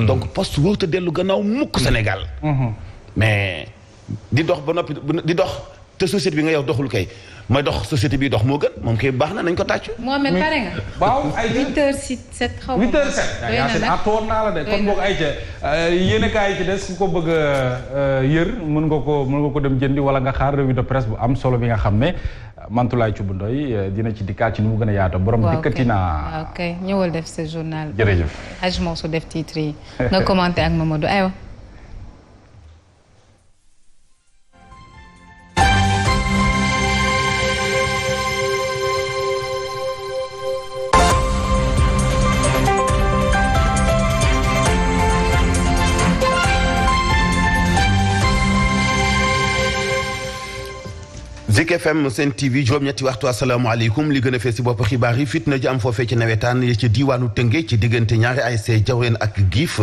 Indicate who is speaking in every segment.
Speaker 1: donc poste wóor te dellu gannaaw mukk Sénégal. mais di dox ba noppi di dox te société bi nga yow doxul kay may dox société bi dox moo gën moom kay baax na nañ ko tàcc.
Speaker 2: Mohamed pare nga.
Speaker 3: waaw ay
Speaker 2: 8h07 xaw ma.
Speaker 3: 8h07. yaa ngi toon naa la de kon boog ay ca yéen kaay yi ci des ku ko bëgg a yër mën nga ko dem jëndi wala nga xaar revue de presse bu am solo bi nga xam ne Mantoulaye Thioub Ndoye dina ci dikkaat ci ni mu gën a yaatoo. borom dikkati naa.
Speaker 2: ok ñëwal def sa journal.
Speaker 3: jërëjëf
Speaker 2: Hadj Mansour def titre yi. nga commenté ak Mamadou aywa.
Speaker 1: Zik FM Sen TV juróom-ñetti waxtu asalaamaaleykum li gën a fees si bopp xibaar yi fitna ji am foofee ci nawetaan yi ci diiwaanu Tëngéej ci diggante ñaari ASC Jawreen ak Giif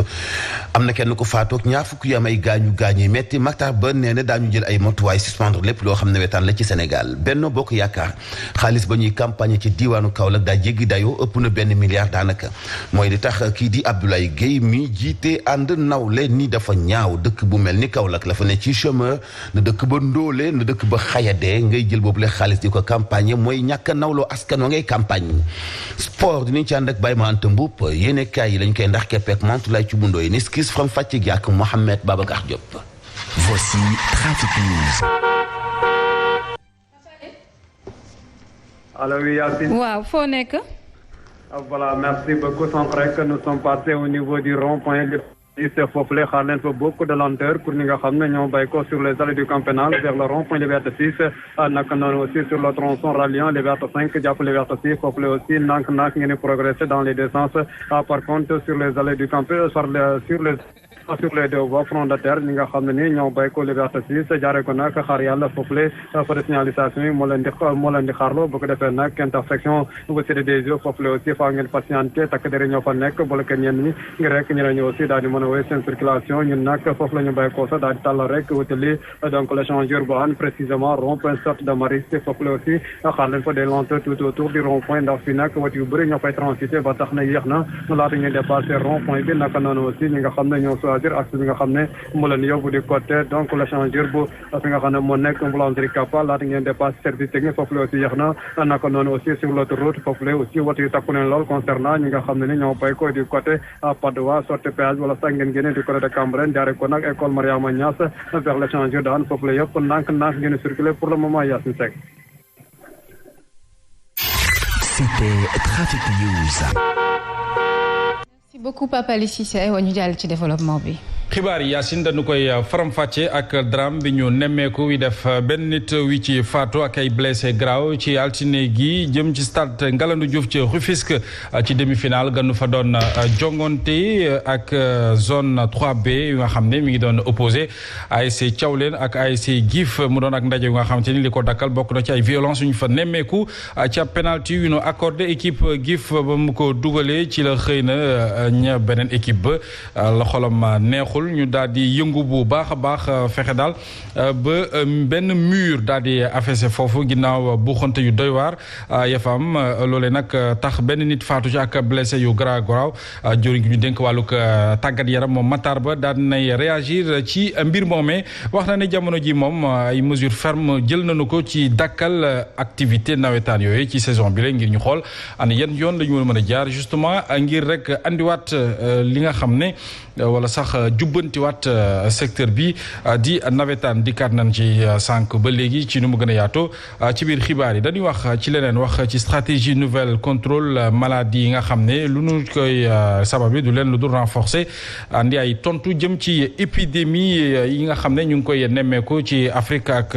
Speaker 1: am na kenn ku faatoog ñaar fukk yu am ay gaañu yi metti Mactar Ba nee na daañu jël ay motuwaay suspendre lépp loo xam nawetaan la ci Sénégal Benno Bokk Yaakaar xaalis ba ñuy campagne ci diiwaanu Kaolack daa jéggi dayoo ëpp na $1 milliard daanaka mooy li tax kii di Abdoulaye Guèye mi jiite ànd nawle ni dafa ñaaw dëkk bu mel ni Kaolack la fa ne ci chômeur na dëkk ba ndóole na dëkk ba xayadee ngay jël boobu la xaalis di ko campagne mooy ñàkk nawloo askan wa ngay campagne sport dinañ ci ànd ak Baye Mante Mboup yéene kaay yi lañ koy ndax keppeek Mantoulaye Thioub Ndoye ni skis from fàcc gi ak Mohamed Babacar Diop.
Speaker 4: Voici Trafic News.
Speaker 5: Allô oui Yacine.
Speaker 2: waaw foo nekk.
Speaker 5: Voilà merci beaucoup sans vrai que nous sommes passés au niveau du rond-point c'est foofu la xaar leen fa beaucoup de lenteur pour ñi nga xam ne ñoo bay ko sur les allées du camp pénal vers le rond-point Liberté 6 naka noonu aussi sur le tronçon ralliant Liberté 5 jàpp Liberté 6 foofu la aussi ndànk ngeen di progresser dans les deux sens par contre sur les allées du camp sur les deux voies front de terre ñi nga xam ne ni ñoo bay ko Liberté 6 jaaree ko nag xaar yàlla foofu la fa de signalisation yi moo leen di xaarloo bu ko defee nag intersection bu Cité des Eaux foofu la aussi faa ngeen patienté takk deri ñoo fa nekk bloqué ñenn ñi ngir rek ñeneen ñi aussi daal di mën a wéy seen circulation ñun nag foofu la ñu bay ko sax daal di tàllal rek wutali donc l'échangeur bu an précisément rond-point sortie de Maristes foofu la aussi xaar leen fa des lenteurs tout autour du rond-point ndax fi nag wat yu bëri ñoo fay transité ba tax na yéex na laata ñuy dépassé rond-point bi naka noonu aussi ñi nga xam ne ñoo choisir axe bi nga xam ne moo leen yóbbu di côté donc l'échangeur bu fi nga xam ne moo nekk boulangerie Kappa laata ngeen dépassé service technique foofu la aussi yéex na naka noonu aussi sur l'autoroute foofu la aussi wat yu takku neen lool concernant ñi nga xam ne ni ñoo bay ko du côté Patte d'Oie sortie péage wala sax ngeen génne du côté de Cambérène jaaree ko nag école Mariama Niass vers l'échangeur daan foofu la yëpp ndànk ngeen circuler pour le moment Yacine Seck.
Speaker 4: C'était Trafic News.
Speaker 2: Merci beaucoup Papa Aliou Cissé aywa ñu jàll ci développement bi.
Speaker 3: xibaar yi Yacine dañu koy faram-fàcce ak drame bi ñu nemmeeku wi def benn nit wi ci faatu ak ay blessé grave ci altine gi jëm ci stade Ngalandou Diouf ci Rufisque ci demi-finale ganu fa doon jongonte ak zone 3B yu nga xam ne mi ngi doon opposé ASC Thiawlène ak ASC Gif mu doon ak ndaje yu nga xamante ni li ko dakkal bokk na ci ay violence yu ñu fa nemmeeku ci ab penalty yu ñu accordé équipe Gif ba mu ko dugalee ci la xëy na ña beneen équipe ba la xolam neexul ñu daal di yëngu bu baax a baax fexe daal ba benn mur daal di affaissé foofu ginnaaw bu xonte yu doy waar ya fa am loolee nag tax benn nit faatu ci ak blessé yu garaaw jëriñ gi ñu dénk wàllug tàggat yaram moom Matar Ba daal dinay réagir ci mbir moomee wax na ne jamono ji moom ay mesures fermes jël nañu ko ci dakkal activité nawetaan yooyu ci saison bi la ngir ñu xool ana yan yoon la ñu mën a jaar justement ngir rek andiwaat li nga xam ne wala sax jubbantiwaat secteur bi di nawetaan dikkaat nañ ci sànq ba léegi ci nu mu gën a yaatoo ci biir xibaar yi dañuy wax ci leneen wax ci stratégie nouvelle contrôle maladie yi nga xam ne lu nu koy sabab yi du leen lu dul renforcer andi ay tontu jëm ci épidémie yi nga xam ne ñu ngi koy nemmeeku ci Afrique ak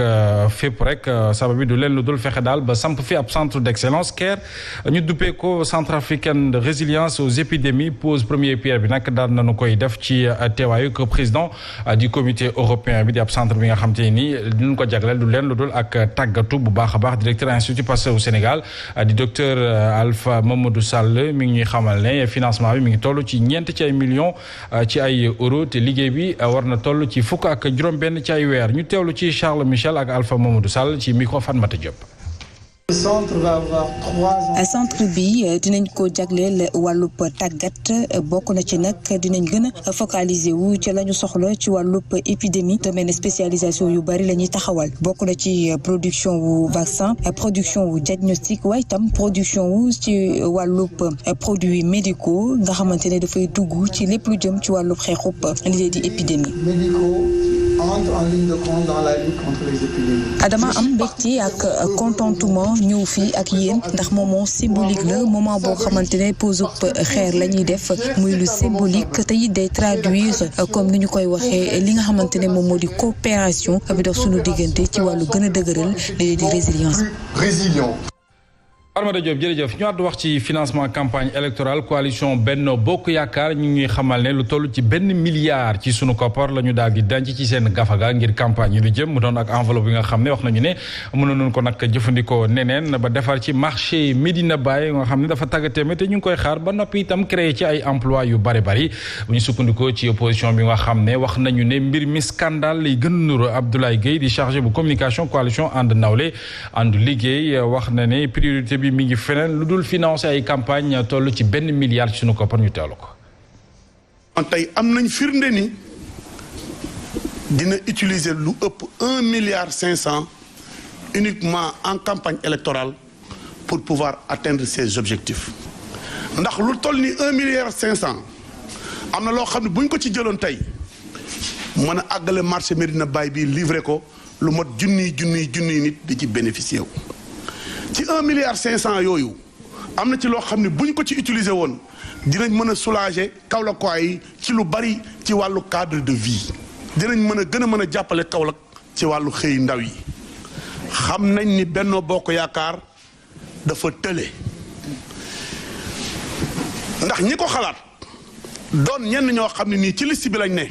Speaker 3: fépp rek sabab yi du leen lu dul fexe daal ba samp fi ab centre d'excellence CARE ñu duppee ko centre africain de résilience aux épidémies pose première pierre bi nag daal nañu koy def ci teewaayu que président du comité européen bi di ab centre bi nga xam te ni ñu ko jagleel du leen lu dul ak tàggatu bu baax a baax directeur institut Pasteur au Sénégal di docteur Alpha Mamadou Sall mi ngi ñuy xamal ne financement bi mi ngi toll ci ñeent ci ay millions ci ay euros te liggéey bi war na toll ci fukk ak juróom-benn ci ay weer ñu teewlu ci Charles Michel ak Alpha Mamadou Sall ci micro Fatmata Diop.
Speaker 6: centre bi dinañ ko jagleel wàllub tàggat bokk na ci nag dinañ gën a focaliser wu ci la ñu soxla ci wàllub épidémie domaine spécialisation yu bari la ñuy taxawal bokk na ci production wu vaccin production wu diagnostic waaye itam production wu ci wàllub produits médicaux nga xamante ne dafay dugg ci lépp lu jëm ci wàllub xeexub li di épidémie.
Speaker 7: Entre en ligne de compte dans la lutte contre les épidémies.
Speaker 6: dama am mbégte ak contentement ñëw fii ak yéen ndax moment symbolique la moment boo xamante ne pose xeer la ñuy def muy lu symbolique te it day traduire comme ni ñu koy waxee li nga xamante ne moom moo di coopération bi dox suñu diggante ci wàllu gën a dëgëral li di résilience.
Speaker 3: Armada Diop jërëjëf ñu àddu wax ci financement campagne électorale coalition Benno Bokk Yaakaar ñu ngi xamal ne lu toll ci $1 milliard ci sunu koppar la ñu daal di denc ci seen gafaga ngir campagne yi lu jëm mu doon ak enveloppe bi nga xam ne wax nañu ne mënoon ko nag jëfandikoo neneen ba defar ci marché Medina Baye nga xam ne dafa tàggatéeme te ñu ngi koy xaar ba noppi itam créé ci ay emploi yu bari bu ñu sukkandikoo ci opposition bi nga xam ne wax nañu ne mbir mi scandale lay gën a nuru. Abdoulaye Gueye di chargé bu communication coalition ànd nawle ànd liggéey wax na ne priorité mi ngi feneen lu dul financer ay campagne toll ci $1 milliard ci sunu koppar ñu teewlu ko.
Speaker 8: tey am nañ firnde ni dina utiliser lu ëpp $1,5 milliard uniquement en campagne électorale pour pouvoir atteindre ses objectifs ndax lu toll ni $1,5 milliard am na loo xam ne bu ñu ko ci jëloon tey mën a àggale marché Medina Baye bi livré ko lu mot junniy nit di ci bénéficier wu. ci $1,5 milliard yooyu am na ci loo xam ne bu ñu ko ci utiliser woon dinañ mën a soulager Kaolackois yi ci lu bari ci wàllu cadre de vie dinañ mën a jàppale Kaolack ci wàllu xëy ndaw yi xam nañ ni Benno Bokk Yaakaar dafa tële ndax ñi ko xalaat doon ñenn ñoo xam ne nii ci liste bi lañ ne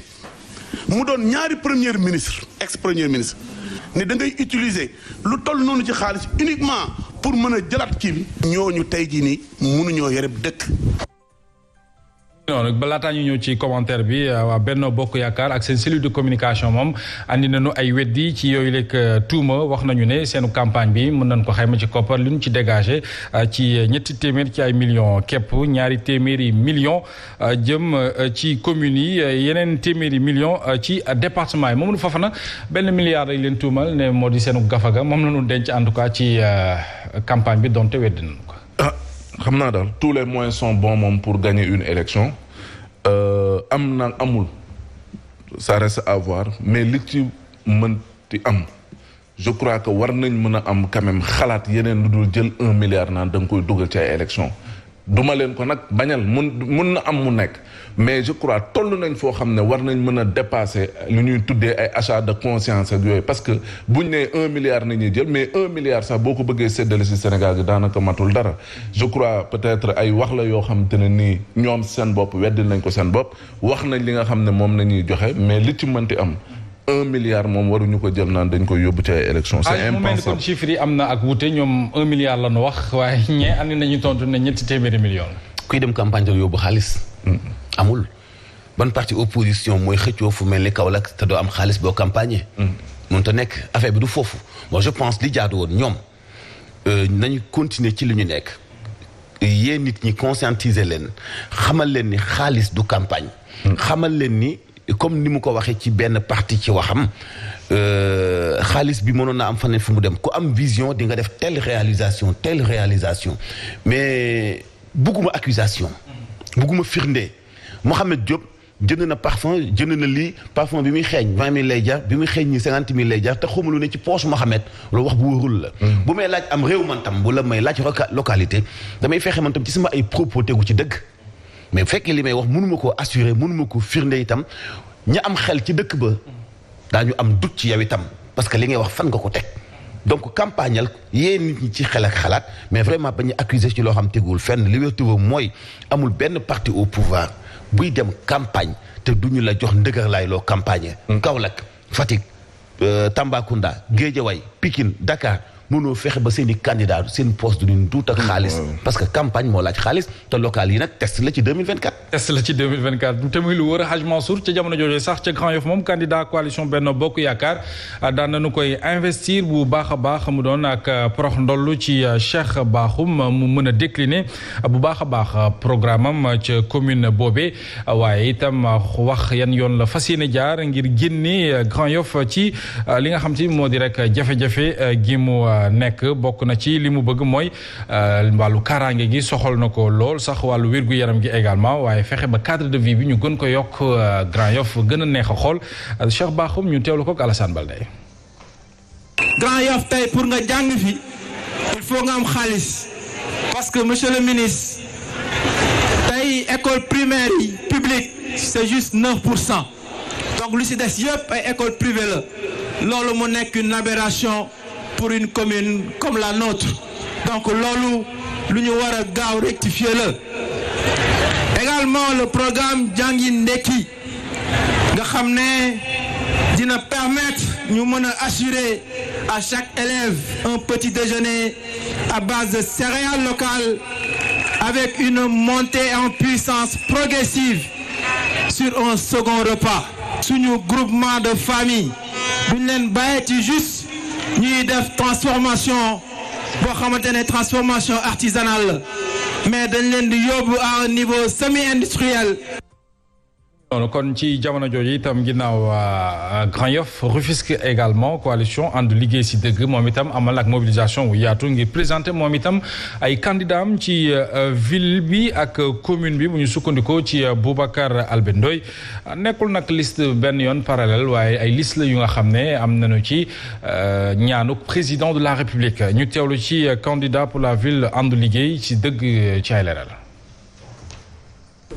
Speaker 8: mu doon ñaari premier ministre ex premier ministre ne da ngay utiliser lu toll noonu ci xaalis uniquement pour mën a jëlaat kii bi ñooñu tey jii nii mënuñoo yore dëkk.
Speaker 3: non balaataa ñu ñëw ci commentaire bi waa Benno Bokk Yaakaar ak seen cellule de communication moom andi nañu ay weddi ci yooyu lekk tuuma wax nañu ne seenu campagne bi mën nañ ko xayma ci koppar li ñu ci dégagé ci $200 ci ay millions képp $200 millions jëm ci communes yi yeneen $100 millions ci département yi Mamadou Fofana $1 milliard lañ leen tuumal ne moo di seenu gafaga moom la ñu denc en tout cas ci campagne bi donte weddi nañu ko.
Speaker 9: xam naa daal tous les moyens sont bons moom pour gagner une élection am na amul ça reste à voir mais li ci mënti am je crois que war nañ mën a am quand même xalaat yeneen lu dul jël $1 milliard naan da nga koy dugal ci ay élection duma leen ko nag bañal mun na am mu nekk mais je crois toll nañ foo xam ne war nañ mën a dépasser lu ñuy tuddee ay achat de conscience ak yooyu parce que buñ nee $1 milliard nañuy jël mais $1 milliard sax boo ko bëggee séddale ci Sénégal gi daanaka matul dara je crois peut-être ay wax la yoo xam te ne nii ñoom seen bopp weddi nañ ko seen bopp wax nañ li nga xam ne moom nañuy joxe mais li ci mënti am $1 milliard moom waruñu ko jël naan dañ koy yóbbu ci ay élection c'est impensable. mu mel ni kon
Speaker 3: chiffre yi am na ak wuute ñoom $1 milliard la ñu wax waaye ñee andi nañu tontu ne $700 millions.
Speaker 1: kuy dem campagne doon yóbbu xaalis. amul ban parti opposition mooy xëccoo fu mel ni Kaolack te doo am xaalis boo campagne. mënut a nekk affaire bi du foofu bon je pense li jaadu woon ñoom nañu continuer ci li ñu nekk yéen nit ñi conscientiser leen xamal leen ni xaalis du campagne. xamal leen ni. comme ni mu ko waxee ci benn parti ci waxam xaalis bi mënoon na am faneen fu mu dem ku am vision di nga def telle réalisation mais bugguma accusation bugguma firnde Mohamed Diop jënd na parfum jënd na lii parfum bi muy xeeñ 20 000 lay jar bi muy xeeñ ñi 50 000 lay jar te xawma lu ne ci poche Mohamed loolu wax bu wóorul la bu may laaj am réew man tam bu la may laaj localité damay fexe man tam ci sama ay propos tegu ci dëgg mais bu fekkee li may wax mënuma koo assurer mënuma ko firnde itam ña am xel ci dëkk ba daañu am doute ci yow itam parce que li ngay wax fan nga ko teg donc campagnal yéen nit ñi ci xel ak xalaat mais vraiment bañu accuser ci loo xam teguwul fenn li wér mooy amul benn parti au pouvoir buy dem campagne te duñu la jox ndëgër laay loo campagne Kaolack Fatick Tambacounda Guédiawaye Pikine Dakar mënoo fexe ba seen i candidat seen poste du ñu duut ak xaalis parce que campagne moo laaj xaalis te local yi nag test la ci 2024
Speaker 3: test la ci 2024 te muy lu wër Hadj Mansour ca jamono jooju sax ca Grand Yoff moom candidat coalition Benno Bokk Yaakaar daan nañu koy investir bu baax a baax mu doon ak prox ndollu ci Cheikh Bakhoum mu mën a décliner bu baax a baax programme am ca commune boobee waaye itam wax yan yoon la fas yéene jaar ngir génne Grand Yoff ci li nga xam ci moo di rek jafe-jafe gi mu nekk bokk na ci li mu bëgg mooy wàllu kaaraange gi soxal na ko lool sax wàllu wér-gu-yaram gi également waaye fexe ba cadre de vie bi ñu gën ko yokk Grand Yoff gën a neex a xool Cheikh Bakhoum ñu teewlu ko ak Alassane Balde.
Speaker 10: Grand Yoff tey pour nga jàng fi il faut nga am xaalis parce que monsieur le ministre tey école primaire yi publique c'est juste 9%. donc lu ci des yëpp ay école privée la loolu mu nekk une aberration pour une commune comme la nôtre donc loolu lu ñu war a gaaw rectifier la également le programme jàngi ndekki nga xam ne dina permettre ñu mën a assurer à chaque élève un petit déjeuner à base de céréales locales avec une montée en puissance progressive sur un second repas suñu groupement de famille duñ leen bàyyi ci juste ñuy def transformation boo xamante ne transformation artisanale la mais dañ leen di yóbbu à un niveau semi-industriel.
Speaker 3: kon ci jamono jooju itam ginnaaw Grand Yoff Rufisque également coalition ànd liggéey si dëgg moom itam amal ak mobilisation wu yaatu ngir présenter moom itam ay candidat am ci ville bi ak commune bi bu ñu sukkandikoo ci Boubacar Albert Ndoye nekkul nag liste benn yoon parallèle waaye ay liste la yu nga xam ne am nañu ci ñaanu président de la République ñu teewlu ci candidat pour la ville ànd liggéey ci dëgg ci ay leeral.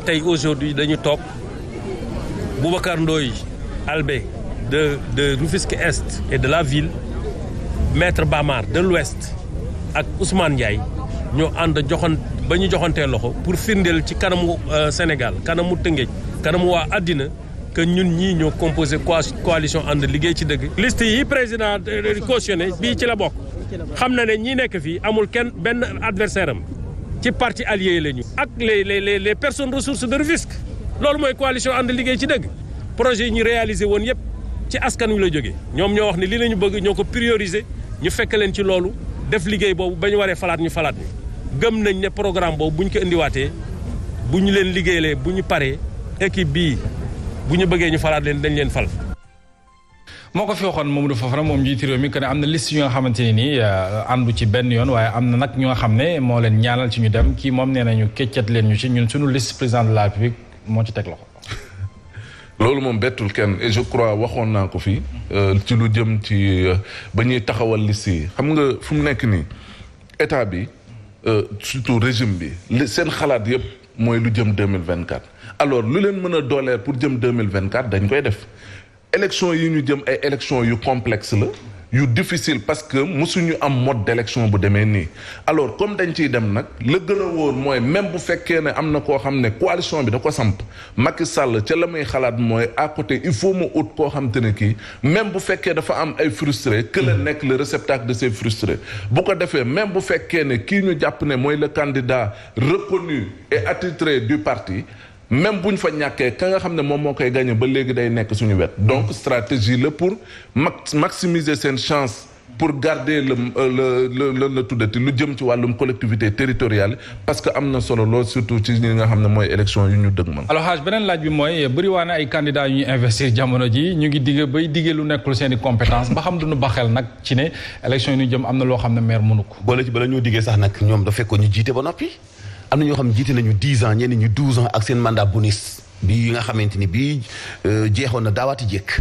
Speaker 11: tey aujourd'hui dañu toog Boubacar Ndoye Albé de Rufisque Est et de la ville Maître Bamar de l'Ouest ak Ousmane Ndiaye ñoo ànd ba ñu joxantee loxo pour firndeel ci kanamu Sénégal kanamu Tëngéej kanamu waa àddina que ñun ñii ñoo composé coalition ànd liggéey ci dëgg. liste yi président cautionné bii ci la bokk xam na ne ñi nekk fii amul kenn benn adversaire am ci parti allié yi la ñu. ak les personnes ressources de Rufisque. loolu mooy coalition ànd liggéey ci dëgg projet yi ñu réalisé woon yëpp ci askan wi la jógee ñoom ñoo wax ne lii la ñu bëgg ñoo ko prioriser ñu fekk leen ci loolu def liggéey boobu ba ñu waree falaat ñu falaat ñu gëm nañ ne programme boobu bu ñu ko indiwaatee bu ñu leen liggéeylee bu ñu paree équipe bii bu ñu bëggee ñu falaat leen dañ leen fal.
Speaker 3: moo ko fi waxoon Mamadou Fofana moom njiitu réew mi que ne am na liste yu nga xamante ne nii àndu ci benn yoon waaye am na nag ñu nga xam ne moo leen ñaanal ci ñu dem kii moom nee nañu keccat leen ñu ci ñun suñu liste président de la République moo ci teg loxo.
Speaker 9: loolu moom bettul kenn et je crois waxoon naa ko fii ci lu jëm ci ba ñuy taxawal liste yi xam nga fu mu nekk nii état bi surtout régime bi seen xalaat yëpp mooy lu jëm 2024 alors lu leen mën a dooleel pour jëm 2024 dañ koy def élection yi ñu jëm ay élection yu complexe la yu difficile parce que mosuñu am mode d'élection bu demee nii alors comme dañ ciy dem nag la gën a wóor mooy même bu fekkee ne am na koo xam ne coalition bi da ko samp Macky Sall ca la muy xalaat mooy à côté il faut mu ut koo xam te ne kii même bu fekkee dafa am ay frustré que la nekk le réceptacle de ces frustrés bu ko defee même bu fekkee ne kii ñu jàpp ne mooy le candidat reconnu et attitré du parti même bu ñu fa ñàkkee ka nga xam ne moom moo koy gagné ba léegi day nekk suñu wet donc stratégie la pour maximiser seen chance pour garder le tuddati lu jëm ci wàllum collectivité territoriale parce que am na solo lool surtout ci ñi nga xam ne mooy élection yu ñu dëgmal.
Speaker 3: alors Hadj beneen laaj bi mooy bëriwaane ay candidats yu ñuy investir jamono ji ñu ngi digg bay diggee lu nekkul seen i compétence ba xam duñu baxel nag ci ne élection yi ñu jëm am na loo xam ne maire mënu ko.
Speaker 1: boole ci bala ñoo diggee sax nag ñoom da fekkoon ñu jiite ba noppi. am na ñoo xam ne jiite nañu 10 ans ñenn ñu 12 ans ak seen mandat bonus bii nga xamante ni bii jeexoon na daawaati jékk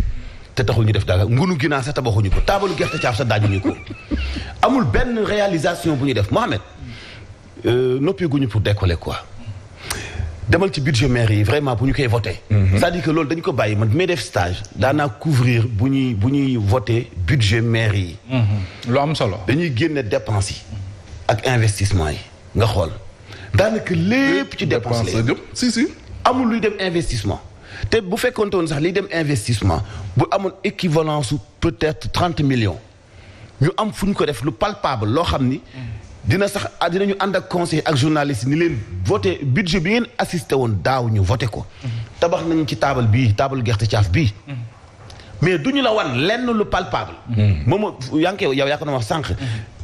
Speaker 1: te taxul ñu def dara ngunu ginnaaw sax tabaxuñu ko taabalu gerte caaf sax daajuñu ko amul benn réalisation bu ñu def Mohamed noppeeguñu pour décoller quoi demal ci budget maire yi vraiment bu ñu koy voté. c'est-à-dire que loolu dañu ko bàyyi man bi may def stage daanaa couvrir bu ñuy voté budget maire yi.
Speaker 3: lu am solo.
Speaker 1: dañuy génne dépenses yi ak investissement yi nga xool. daanaka lépp ci dépense la
Speaker 9: si
Speaker 1: amul luy dem investissement te bu fekkoonte woon sax liy dem investissement bu amoon équivalence peut-être 30 millions ñu am fu ñu ko def lu palpable loo xam ni dinañu ànd ak conseil ak journaliste ni leen voté budget bi ngeen assisté woon daaw ñu voté ko tabax nañu ci taabal gerte caaf bii mais duñu la wan lenn lu palpable moom yaa ngi koy yow yaa ko na wax sànq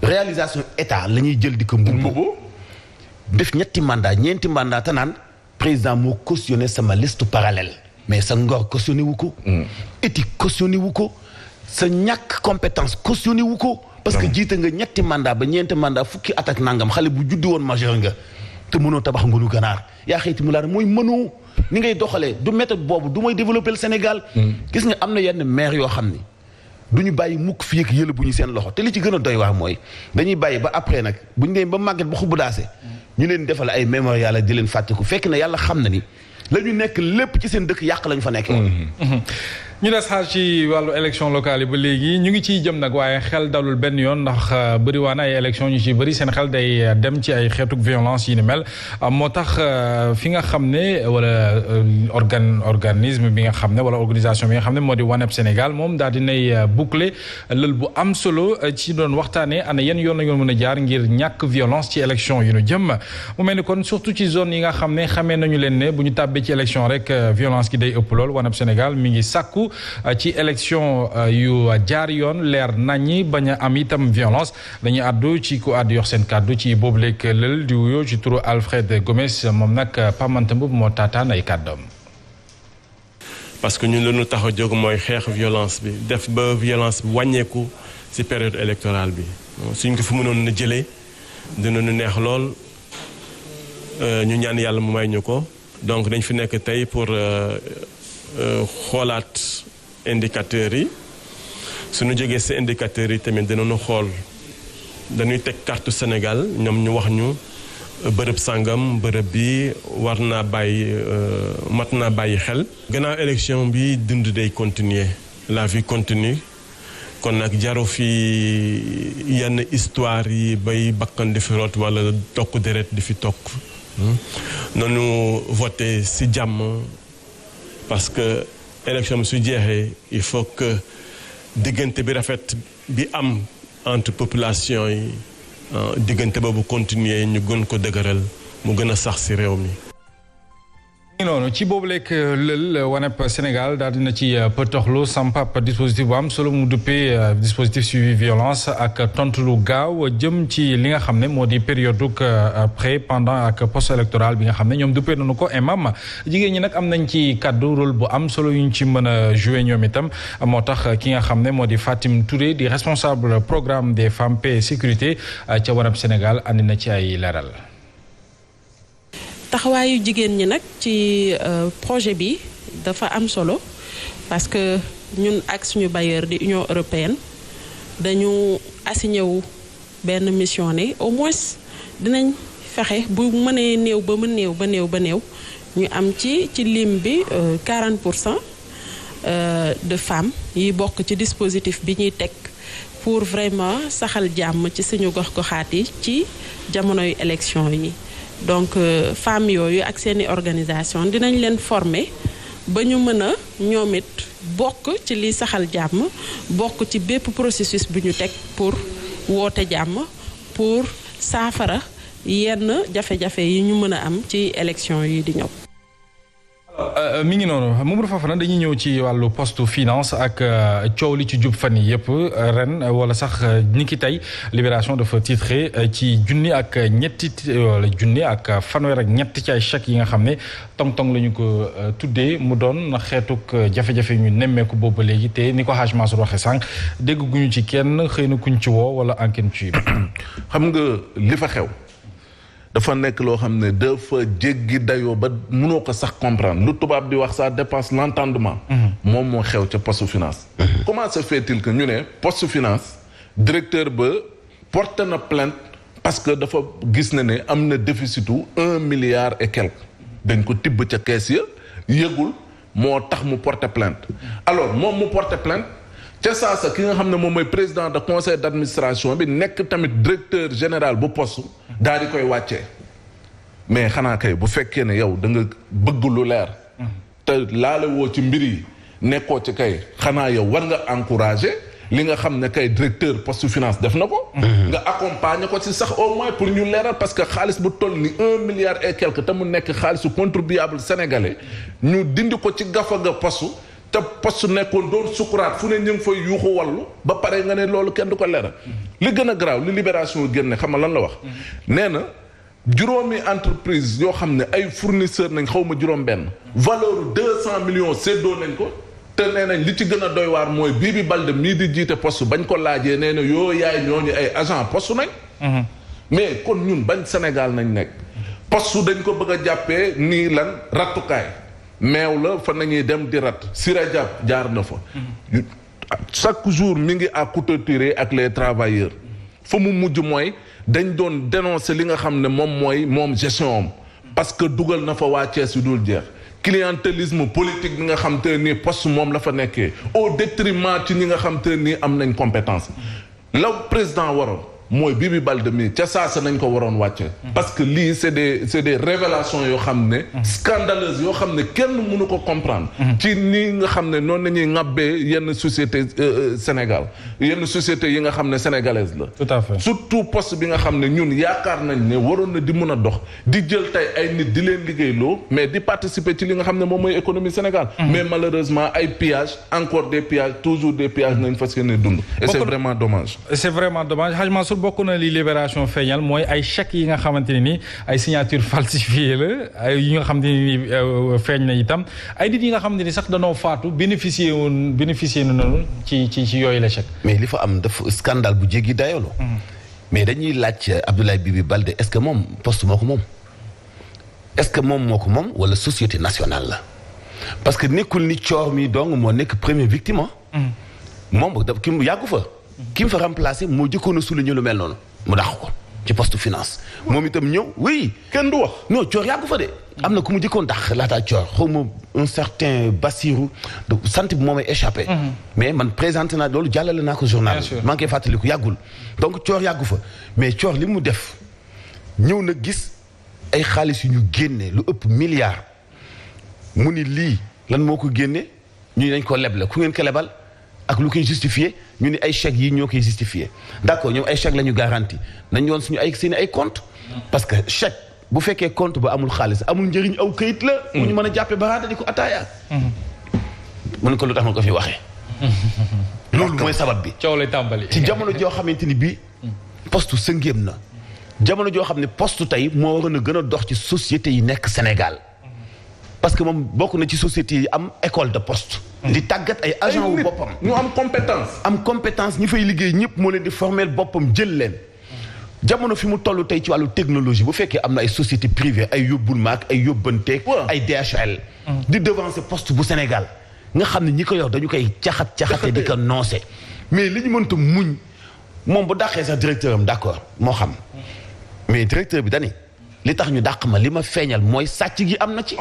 Speaker 1: réalisation état la ñuy jël di ko mbubboo def ñetti ñeenti mandat te naan président moo cautionné sama liste parallèle mais sa ngor cautionné wu ko éthique cautionné wu ko sa ñàkk compétence cautionné wu ko parce que jiite nga ñetti mandat ba ñeenti mandat fukki at ak nangam xale bu juddi woon majeur nga te mënoo tabax ngunu ganaar yaa xëyti mu laa mooy mënoo ni ngay doxalee du méthode boobu du mooy développer le Sénégal gis nga am na yenn maire yoo xam ni du ñu bàyyi mukk fii ak yële bu ñu seen loxo te li ci gën a doy waar mooy dañuy bàyyi ba après nag bu ñu demee ba màgget ba xubbu daase ñu leen defal ay mémorial ak di leen fàttiku fekk na yàlla xam na ni la ñu nekk lépp ci seen dëkk yàq lañu fa nekkee
Speaker 3: ñu des xaar ci wàllu élection locale yi ba léegi ñu ngi ciy jëm nag waaye xel dalul benn yoon ndax bëriwaan ay élection ñu ci bëri seen xel day dem ci ay xeetuk violence yi ni mel moo tax fi nga xam ne wala organisme bi nga xam ne wala organisation bi nga xam ne moo di ONEP Sénégal moom daal dinay boucler lël bu am solo ci doon waxtaanee ana yenn yoon la ñu mën a jaar ngir ñàkk violence ci élection yu ñu jëm mu mel ni kon surtout ci zone yi nga xam ne xamee nañu leen ne bu ñu tàbbee ci élection rek violence gi day ëpp lool ONEP Sénégal mi ngi sàkku ci élection yu jaar yoon leer naññi bañ a am itam violence dañuy àddu ci ku àddu yox seen kàddu ci boobu léeg lël di wuyoo ci turu Alfred Gomes moom nag Pamante Mbub moo taataan ay kàddoom.
Speaker 12: parce que ñun lañu tax a jóg mooy xeex violence bi def ba violence bi wàññeeku ci période électorale bi suñ ko fi mënoon na jëlee dinañu neex lool ñu ñaan yàlla mu may ñu ko donc dañ fi nekk tey pour xoolaat indicateurs yi suñu jógee ci indicateurs yi tamit dinañu xool dañuy teg carte Sénégal ñoom ñu wax ñu bërëb sàngam bërëb bi war naa bàyyi mat naa bàyyi xel. gannaaw élection bi dund day continuer la vie continue kon nag jaru fi yenn histoire yi bay bakkan di fi root wala tokk deret di fi tokk noonu voté ci jàmm. parce que élection bi su jeexee il faut que diggante bi rafet bi am entre population yi diggante boobu continuer ñu gën ko dëgëral mu gën a sax ci réew mi.
Speaker 3: noonu ci boobu lekk lël ONEP Sénégal daal dina ci pëtoxlu sampap dispositif bu am solo mu duppee dispositif suivi violence ak tontu lu gaaw jëm ci li nga xam ne moo di période pré pendant ak post électoral bi nga xam ne ñoom duppee nañu ko imam jigéen ñi nag am nañ ci kaddu rôle bu am solo yu ñu ci mën a jouer ñoom itam moo tax ki nga xam ne moo di Fatim Touré di responsable programme des femmes paix et sécurité ca ONEP Sénégal andi na ci ay leeral.
Speaker 13: taxawaayu jigéen ñi nag ci projet bi dafa am solo parce que ñun ak suñu bailleur di Union européenne dañu assigné wu benn mission ne au moins dinañ fexe bu mënee néew ba néew ñu am ci lim bi 40% de femmes yi bokk ci dispositif bi ñuy teg pour vraiment saxal jàmm ci suñu gox-goxaat yi ci jamonoy élection yi. donc femmes yooyu ak seeni organisation dinañ leen former ba ñu mën a ñoom it bokk ci liy saxal jàmm bokk ci bépp processus bu ñu teg pour woote jàmm pour saafara yenn jafe-jafe yi ñu mën a am ci élection yi di ñëw.
Speaker 3: mi ngi noonu Mamadou Fofana dañuy ñëw ci wàllu poste finance ak coow li ci jub fan yi yëpp ren wala sax ni ki tey Libération dafa titré ci junni ak fanweer ak ñett ci ay chèques yi nga xam ne tong-tong la ñu ko tuddee mu doon xeetuk jafe-jafe ñu nemmeeku boobu ba léegi te ni ko Hadj Mansour waxee sànq dégg guñu ci kenn xëy na kuñ ci woo wala enquête ci
Speaker 9: xam nga li fa xew dafa nekk loo xam ne dafa jéggi dayoo ba mënoo ko sax comprendre lu tubaab di wax ça dépasse l'entendement. moom moo xew ca poste finance. comment se fait-il que ñu ne poste finance directeur ba porté na plainte parce que dafa gis na ne am na déficitu 1 milliard et quelque dañ ko tibb ca kees ya yëgul moo tax mu porté plainte alors moom mu porté plainte ca saasa ki nga xam ne moom mooy président de conseil d'administration bi nekk tamit directeur général bu poste daal di koy wàccee mais xanaa kay bu fekkee ne yow da nga bëgg lu leer te laale woo ci mbir yi nekkoo ci kay xanaa yow war nga encourager li nga xam ne kay directeur poste finance def na ko. nga accompagner ko ci sax au moins pour ñu leeral parce que xaalis bu toll ni 1 milliard et quelque te mu nekk xaalisu contribuable sénégalais ñu dindi ko ci gafaga poste te poste nekkoon doon sukuraat fu ne ñu ngi fay yuuxu wallu ba pare nga ne loolu kenn du ko leeral. li gën a garaaw li libération génne xam nga lan la wax. nee na juróomi entreprise yoo xam ne ay fournisseur nañ xaw ma juróom-benn. valeur 200 millions séddoo nañ ko. te nee nañ li ci gën a doy waar mooy Bibi Baldé mii di jiite poste bañ ko laajee nee na yoo yaay ñooñu ay agent poste nañ. mais kon ñun bañ Sénégal nañ nekk. poste dañ ko bëgg a jàppee nii lan rattukaay. meew la fa nañuy dem di rat Siré Dia jaar na fa. chaque jour mi ngi à couteau tiré ak les travailleurs. fa mu mujj mooy dañ doon dénoncer li nga xam ne moom gestion am. parce que dugal na fa waa Thiès yu dul jeex. clientélisme politique bi nga xam te nii poste moom la fa nekkee au détriment ci ñi nga xam te nii am nañ compétence la président waroon mooy Bibi Baldé mi ca saasa nañ ko waroon wàcce parce que lii c'est des révélations yoo xam ne scandaleuses yoo xam ne kenn mënu ko comprendre ci nii nga xam ne noonu nañuy ŋabbee yenn société Sénégal yenn société yi nga xam ne sénégalaise la
Speaker 3: tout à fait
Speaker 9: surtout poste bi nga xam ne ñun yaakaar nañ ne waroon na di mën a dox di jël tey ay nit di leen liggéeyloo mais di participer ci li nga xam ne moom mooy économie Sénégal mais malheureusement ay pillages encore des pillages toujours des pillages nañ fas yéene dund et c'est vraiment dommage
Speaker 3: bokk na li libération feeñal mooy ay chèques yi nga xamante ne ni ay signature falsifiée la ay yi nga xamante ne ni feeñ na itam ay nit yi nga xamante ni sax danoo faatu bénéficier na noonu ci yooyu la chèque.
Speaker 1: mais li fa am dafa scandale bu jéggi dayoo. mais dañuy laaj Abdoulaye Bibi Baldé est-ce que moom poste moo ko moom est-ce que moom moo ko moom wala société nationale la parce que nekkul ni coor mi dong moo nekk première victime moom ki mu yàggu fa. ki mu fa remplacé moo jëkkoon a souligné lu mel noonu mu dàq ko ci poste finance moom itam ñëw oui
Speaker 9: kenn du wax
Speaker 1: non coor yàggu fa de am na ku mu jëkkoon dàq laataa coor xaw ma un certain Bassirou sant bi moo may échappé mais man présenté naa loolu jàllale naa ko journal maa ngi koy fàttaliku yàggul donc coor yàggu fa mais coor li mu def ñëw na gis ay xaalis yu ñu génne lu ëpp milliard mu ni lii lan moo ko génne ñu dañ ko leble ku ngeen ko lebal ak lu koy justifié ñu ni ay chèques yi ñoo koy justifié d'accord ñoom ay chèques la ñu garanti nañ yoon suñu seen ay compte parce que chèque bu fekkee compte ba amul xaalis amul njëriñ aw këyit la mu ñu mën a jàppee baraada di ko ataaya mën ko lu tax ma ko fi waxee loolu mooy sabab bi
Speaker 3: coow lay tàmbali
Speaker 1: ci jamono joo xamante ni bii poste sëngéem na jamono joo xam ne poste tey moo waroon a gën a dox ci société yi nekk Sénégal parce que moom bokk na ci société yi am école de poste di tàggat ay agent wu boppam
Speaker 9: ñu am compétence
Speaker 1: ñi fay liggéey ñëpp moo leen di former boppam jël leen jamono fi mu toll tey ci wàllu technologie bu fekkee am na ay société privée ay yóbbul maak ay yóbbanteeg ay DHL di devancer poste bu Sénégal nga xam ne ñi ko yor dañu koy caxate di ko noncé mais li ñu mënta muñ moom bu dàqee sax directeur am d'accord moo xam mais directeur bi dani li tax ñu dàq ma li ma feeñal mooy sàcc gi am na ci.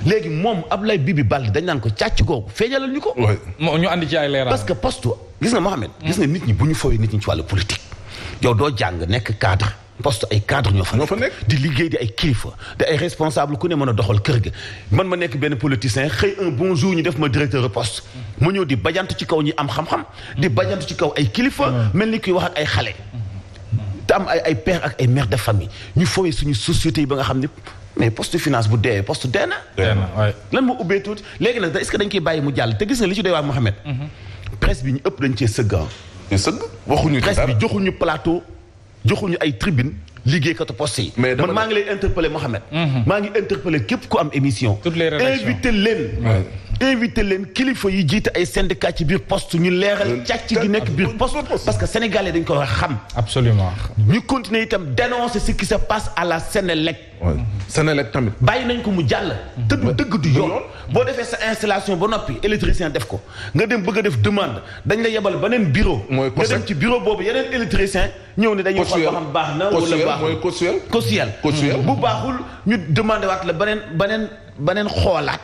Speaker 1: léegi moom Abdoulaye Bibi Baldé dañ naan ko càcc googu feeñalal ñu ko.
Speaker 3: ñu andi ci ay leeral.
Speaker 1: parce que poste gis nga Mohamed. gis nga nit ñi bu ñu fooyee nit ñi ci wàllu politique. yow doo jàng nekk cadre poste ay cadre ñoo fa nekk di liggéey di ay kilifa di ay responsable ku ne mën a doxal kër ga. man ma nekk benn politicien xëy un bon jour ñu def ma directeur de poste. ma ñëw di bajantu ci kaw ñi am xam-xam. di bajantu ci kaw ay kilifa. mel ni kuy wax ak ay xale. te am ay père ak ay mère de famille ñu fooyee suñu société yi ba nga xam ne mais poste finance bu dee poste dee na lan moo ubbee tuuti léegi nag est-ce que dañ koy bàyyi mu jàll te gis nga li ci doy waar Mohamed presse bi ñu ëpp dañ cee sëgg
Speaker 9: waxuñu
Speaker 1: presse bi joxuñu plateau joxuñu ay tribune liggéeykatu poste yi man maa ngi lay interpeller Mohamed maa ngi interpeller képp ku am émission invité leen kilifa yi jiite ay syndicat ci biir poste ñu leeral càcc gi nekk biir poste parce que sénégalais dañ ko war a xam
Speaker 3: absolument
Speaker 1: ñu continuer itam dénoncer ce qui se passe à la Sénélec
Speaker 9: Sénélec tamit
Speaker 1: bàyyi nañ ko mu jàll te du dëgg du yoon boo defee sa installation ba noppi électricien def ko nga dem bëgg a def demande dañ la yebal beneen bureau nga dem ci bureau boobu yeneen électricien ñëw ne dañuy xool ba xam baax na wala baaxul causuel bu baaxul ñu demandé waat la beneen xoolaat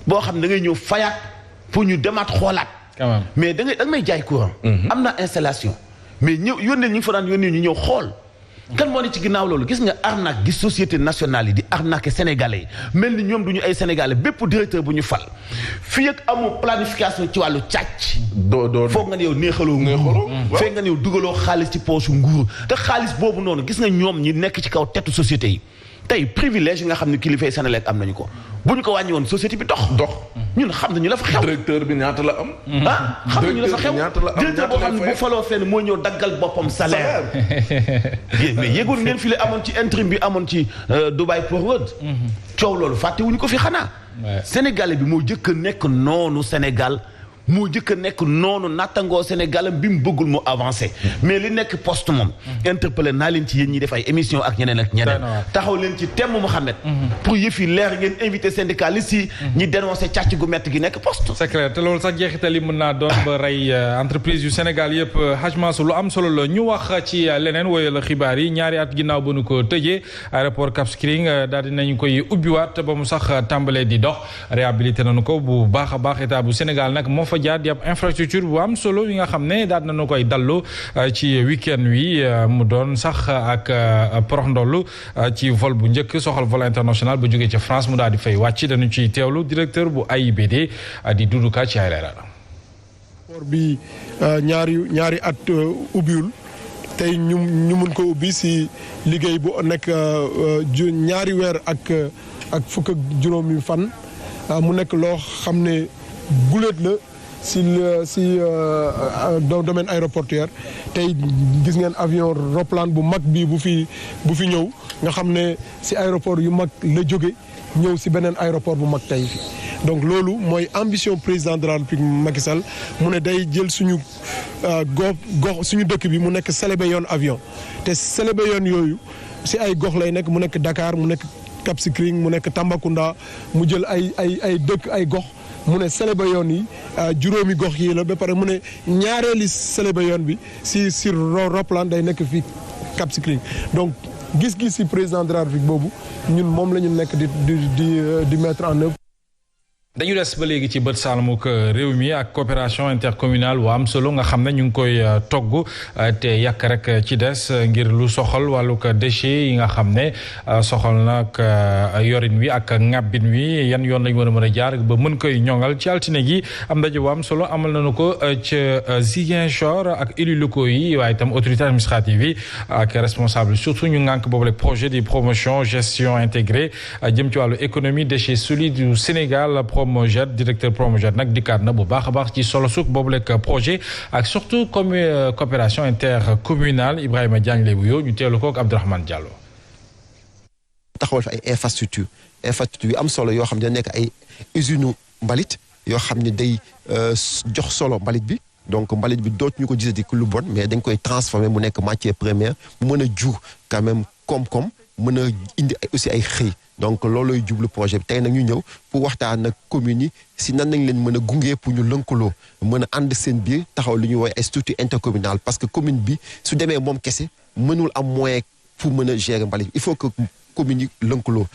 Speaker 1: boo xam ne da ngay ñëw fayaat pour ñu demaat xoolaat mais da nga may jaay courant am na installation mais ñëw yónnee ñu fa daan yónnee ñu ñëw xool kan moo ne ci ginnaaw loolu gis nga arnaque gi société nationale yi di arnaque sénégalais yi mel ni ñoom duñu ay sénégalais bépp directeur bu ñu fal fii ak amoo planification ci wàllu càcc. doo foog nga ne yow neexaloo nguur. foog nga ne yow dugaloo xaalis ci poche nguur te xaalis boobu noonu gis nga ñoom ñi nekk ci kaw tetu société yi tey privilège yi nga xam ne kilifay Senelec am nañu ko bu ñu ko wàññi woon société bi dox. ñun xam nañu la fa xew.
Speaker 9: directeur bi ñaata la am.
Speaker 1: xam nañu la fa xew directeur boo xam ne bu faloo fenn moo ñëw daggal boppam salaire. mais yëgoon ngeen fi la amoon ci intérim bi amoon ci Dubai Port World. coow loolu fàttewuñu ko fi xanaa. Sénégalais bi moo jëkk a nekk noonu Sénégal. moo jëkk a nekk noonu nattangoo Sénégal bi mu bëggul mu avancé mais li nekk poste moom interpellé naa leen ci yéen ñi def ay émission ak ñeneen ak ñeneen taxaw leen ci thème Mouhamed pour yëf yi leer ngeen invité syndicalistes yi ñi dénoncé càcc gu métti gi nekk poste.
Speaker 3: c'est clair te loolu sax jeexital yi mën naa doon ba rey entreprise yu Sénégal yëpp Hadj Mansour lu am solo la ñu wax ci leneen wooye la xibaar yi ñaari at ginnaaw ba nu ko tëjee aéroport Cap Skirring daal dinañu koy ubbiwaat ba mu sax tàmbalee di dox réhabilité nañu ko bu baax a baax état bu Sénégal nag moo fa jaar di ab infrastructure bu am solo yi nga xam ne daal nañu koy dallu ci week-end wi mu doon sax ak porox ndollu ci vol bu njëkk soxal vol international bu jógee ca France mu daal di fay wàcc dañu ciy teewlu directeur bu AIBD di Doudou Ka ci ay leeral.
Speaker 14: port bi ñaari at ubbiwul tey ñu mun ko ubbi si liggéey bu nekk ñaari weer ak fukk ak juróomi fan mu nekk loo xam ne guléet la si domaine aéroportuaire tey gis ngeen avion roplaan bu mag bii bu fi ñëw nga xam ne si aéroport yu mag la jóge ñëw si beneen aéroport bu mag tey fi donc loolu mooy ambition président de la République Macky Sall mu ne day jël suñu gox suñu dëkk bi mu nekk selebe yoon avion te selebe yoon yooyu si ay gox lay nekk mu nekk Dakar mu nekk Cap Skirring mu nekk Tambacounda mu jël ay dëkk ay gox mu ne selebe yoon yi juróomi gox yi la ba pare mu ne ñaareeli selebe yoon bi si roplaan day nekk fii Cap Skirring donc gis-gis si président de la République boobu ñun moom la ñu nekk di mettre en œuvre.
Speaker 3: dañu des ba léegi ci bët saalumuk réew mi ak coopération intercommunale bu am solo nga xam ne ñu ngi koy togg te yàq rek ci des ngir lu soxal wàllug déchets yi nga xam ne soxal nag yorin wi ak ŋàbbin wi yan yoon lañ war a mën a jaar ba mën koy ñoŋal ci altine gi am ndaje bu am solo amal nañu ko ca Ziguinchor ak élus locaux yi waaye itam autorité administrative yi ak responsable surtout ñu ngànk boobu le projet de promotion gestion intégrée jëm ci wàllu économie déchets solides du Sénégal Promojet directeur Promojet nag dikkaat na bu baax a baax ci solo suk boobu lekk projet ak surtout comme coopération intercommunale Ibrahima Diagne lay wuyoo ñu teelu ko ak Abdourahmane Diallo.
Speaker 15: taxawal fi ay infrastructure yu am solo yoo xam ne nekk ay usine mbalit yoo xam ne day jox solo mbalit bi donc mbalit bi dootu ñu ko gisati lu bon mais dañ koy transformer mu nekk matière première mu mën a jur quand même koom-koom mën a indi aussi ay xëy. donc loolooy jublu projet bi tey nag ñu ñëw pour waxtaan ak communes yi si nan nañ leen mën a gunge pour ñu lënkaloo mën a ànd seen biir taxaw lu ñuy woowee ay structure intercommunale parce que commune bi su demee moom kese mënul am moyen pour mën a gérer mbalit il faut que communes yi lënkaloo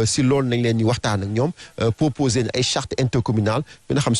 Speaker 15: si loolu nañ leen di waxtaan ak ñoom proposer ay charte intercommunale bi nga xam